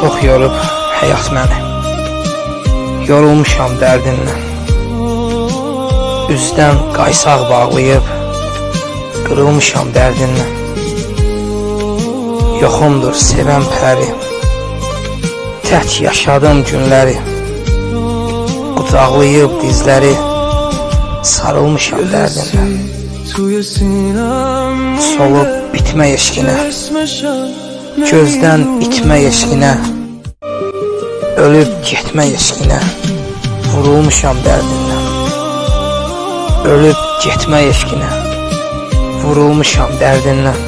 Çox yorub həyat məni. Yorulmuşam dərdindən. Üzdən qaysaq bağlayıb qırılmışam dərdindən. Yoxumdur sevən pəri. Tək yaşadım günləri. Qucaqlayıb dizləri. Sarılmışam dərdindən. Solub bitmə eşqinə. Gözdən itmə eşqinə. Ölüb getmə eşqinə. Vurulmuşam dərdindən. Ölüb getmə eşqinə. Vurulmuşam dərdindən.